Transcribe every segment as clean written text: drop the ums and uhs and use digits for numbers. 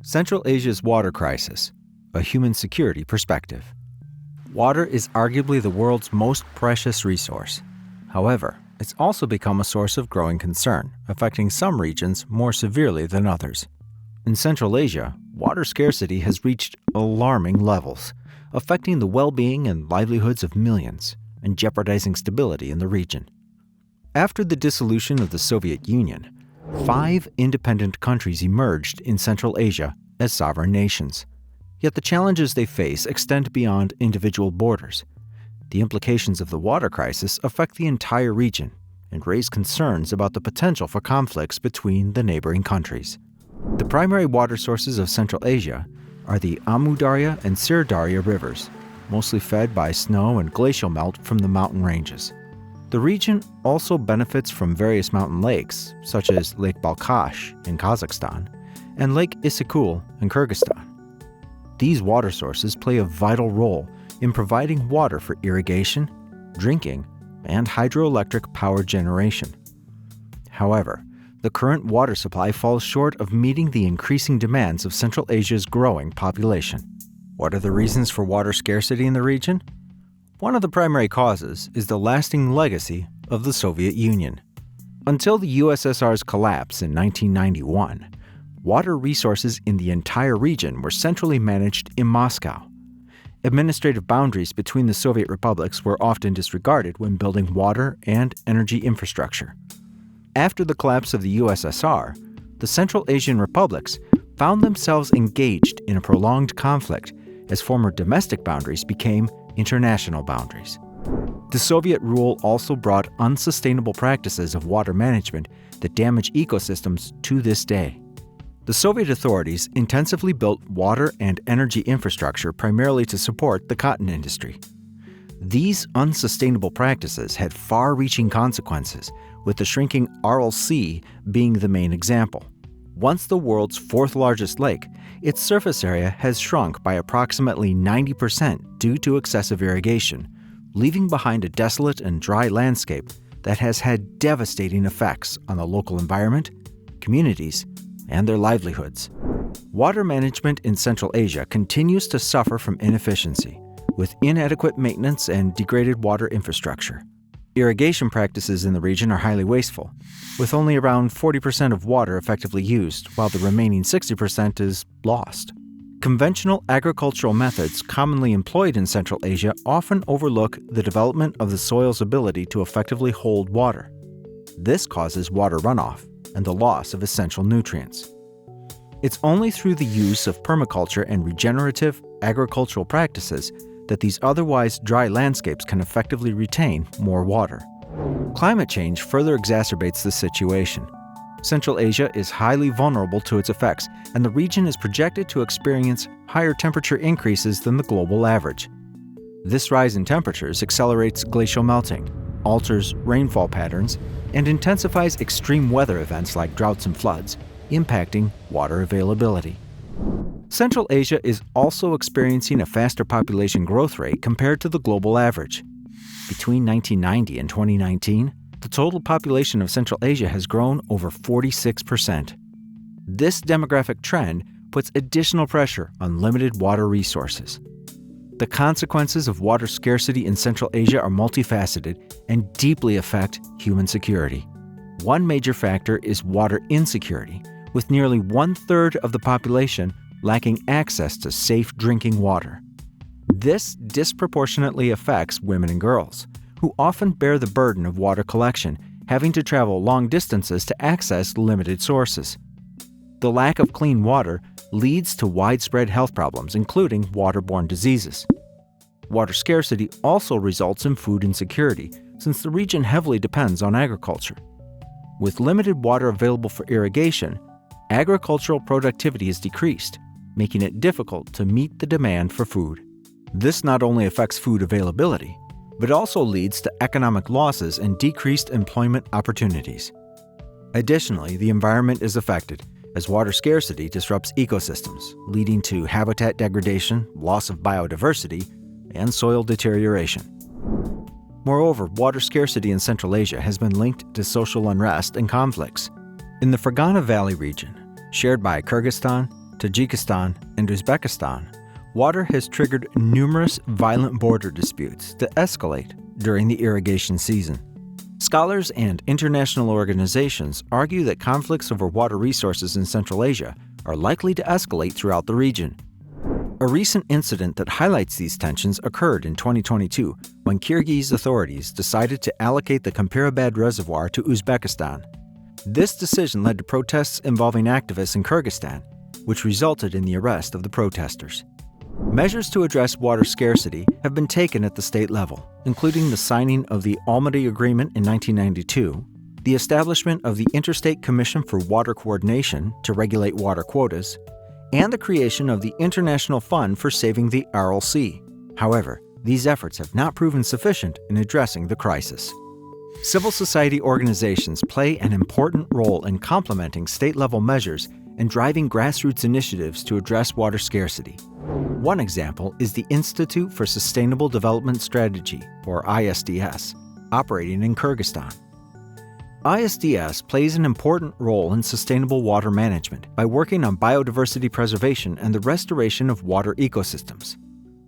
Central Asia's water crisis, a human security perspective. Water is arguably the world's most precious resource. However, it's also become a source of growing concern, affecting some regions more severely than others. In Central Asia, water scarcity has reached alarming levels, affecting the well-being and livelihoods of millions and jeopardizing stability in the region. After the dissolution of the Soviet Union, 5 independent countries emerged in Central Asia as sovereign nations. Yet the challenges they face extend beyond individual borders. The implications of the water crisis affect the entire region and raise concerns about the potential for conflicts between the neighboring countries. The primary water sources of Central Asia are the Amu Darya and Sir Darya rivers, mostly fed by snow and glacial melt from the mountain ranges. The region also benefits from various mountain lakes, such as Lake Balkhash in Kazakhstan and Lake Issyk-Kul in Kyrgyzstan. These water sources play a vital role in providing water for irrigation, drinking, and hydroelectric power generation. However, the current water supply falls short of meeting the increasing demands of Central Asia's growing population. What are the reasons for water scarcity in the region? One of the primary causes is the lasting legacy of the Soviet Union. Until the USSR's collapse in 1991, water resources in the entire region were centrally managed in Moscow. Administrative boundaries between the Soviet republics were often disregarded when building water and energy infrastructure. After the collapse of the USSR, the Central Asian republics found themselves engaged in a prolonged conflict as former domestic boundaries became international boundaries. The Soviet rule also brought unsustainable practices of water management that damage ecosystems to this day. The Soviet authorities intensively built water and energy infrastructure primarily to support the cotton industry. These unsustainable practices had far-reaching consequences, with the shrinking Aral Sea being the main example. Once the world's 4th largest lake, its surface area has shrunk by approximately 90% due to excessive irrigation, leaving behind a desolate and dry landscape that has had devastating effects on the local environment, communities, and their livelihoods. Water management in Central Asia continues to suffer from inefficiency, with inadequate maintenance and degraded water infrastructure. Irrigation practices in the region are highly wasteful, with only around 40% of water effectively used, while the remaining 60% is lost. Conventional agricultural methods commonly employed in Central Asia often overlook the development of the soil's ability to effectively hold water. This causes water runoff and the loss of essential nutrients. It's only through the use of permaculture and regenerative agricultural practices that these otherwise dry landscapes can effectively retain more water. Climate change further exacerbates the situation. Central Asia is highly vulnerable to its effects, and the region is projected to experience higher temperature increases than the global average. This rise in temperatures accelerates glacial melting, alters rainfall patterns, and intensifies extreme weather events like droughts and floods, impacting water availability. Central Asia is also experiencing a faster population growth rate compared to the global average. Between 1990 and 2019, the total population of Central Asia has grown over 46%. This demographic trend puts additional pressure on limited water resources. The consequences of water scarcity in Central Asia are multifaceted and deeply affect human security. One major factor is water insecurity, with nearly 1/3 of the population lacking access to safe drinking water. This disproportionately affects women and girls, who often bear the burden of water collection, having to travel long distances to access limited sources. The lack of clean water leads to widespread health problems, including waterborne diseases. Water scarcity also results in food insecurity, since the region heavily depends on agriculture. With limited water available for irrigation, agricultural productivity is decreased, making it difficult to meet the demand for food. This not only affects food availability, but also leads to economic losses and decreased employment opportunities. Additionally, the environment is affected, as water scarcity disrupts ecosystems, leading to habitat degradation, loss of biodiversity, and soil deterioration. Moreover, water scarcity in Central Asia has been linked to social unrest and conflicts. In the Fergana Valley region, shared by Kyrgyzstan, Tajikistan, and Uzbekistan, water has triggered numerous violent border disputes that escalate during the irrigation season. Scholars and international organizations argue that conflicts over water resources in Central Asia are likely to escalate throughout the region. A recent incident that highlights these tensions occurred in 2022 when Kyrgyz authorities decided to allocate the Kampirabad Reservoir to Uzbekistan. This decision led to protests involving activists in Kyrgyzstan, which resulted in the arrest of the protesters. Measures to address water scarcity have been taken at the state level, including the signing of the Almaty Agreement in 1992, the establishment of the Interstate Commission for Water Coordination to regulate water quotas, and the creation of the International Fund for Saving the Aral Sea. However, these efforts have not proven sufficient in addressing the crisis. Civil society organizations play an important role in complementing state-level measures and driving grassroots initiatives to address water scarcity. One example is the Institute for Sustainable Development Strategy, or ISDS, operating in Kyrgyzstan. ISDS plays an important role in sustainable water management by working on biodiversity preservation and the restoration of water ecosystems.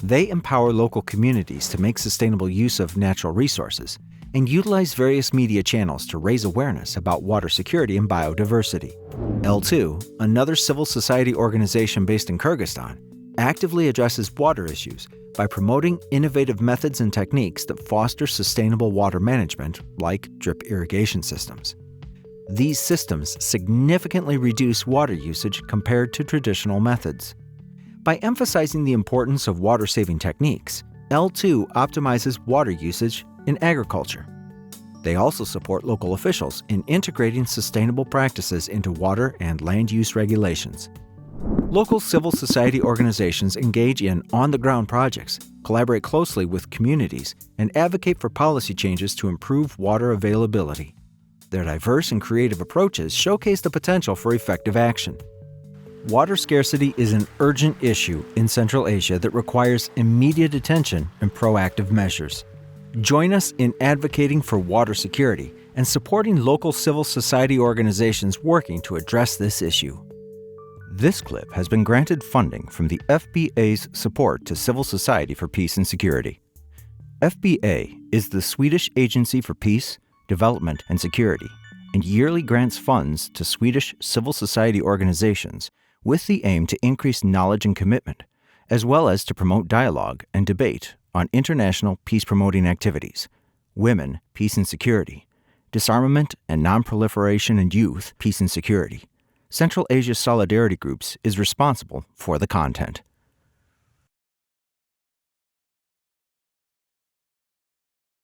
They empower local communities to make sustainable use of natural resources and utilize various media channels to raise awareness about water security and biodiversity. L2, another civil society organization based in Kyrgyzstan, actively addresses water issues by promoting innovative methods and techniques that foster sustainable water management, like drip irrigation systems. These systems significantly reduce water usage compared to traditional methods. By emphasizing the importance of water-saving techniques, L2 optimizes water usage in agriculture. They also support local officials in integrating sustainable practices into water and land use regulations. Local civil society organizations engage in on-the-ground projects, collaborate closely with communities, and advocate for policy changes to improve water availability. Their diverse and creative approaches showcase the potential for effective action. Water scarcity is an urgent issue in Central Asia that requires immediate attention and proactive measures. Join us in advocating for water security and supporting local civil society organizations working to address this issue. This clip has been granted funding from the FBA's Support to Civil Society for Peace and Security. FBA is the Swedish Agency for Peace, Development and Security, and yearly grants funds to Swedish civil society organizations with the aim to increase knowledge and commitment, as well as to promote dialogue and debate on international peace-promoting activities, women, peace and security, disarmament and non-proliferation and youth, peace and security. Central Asia Solidarity Groups is responsible for the content.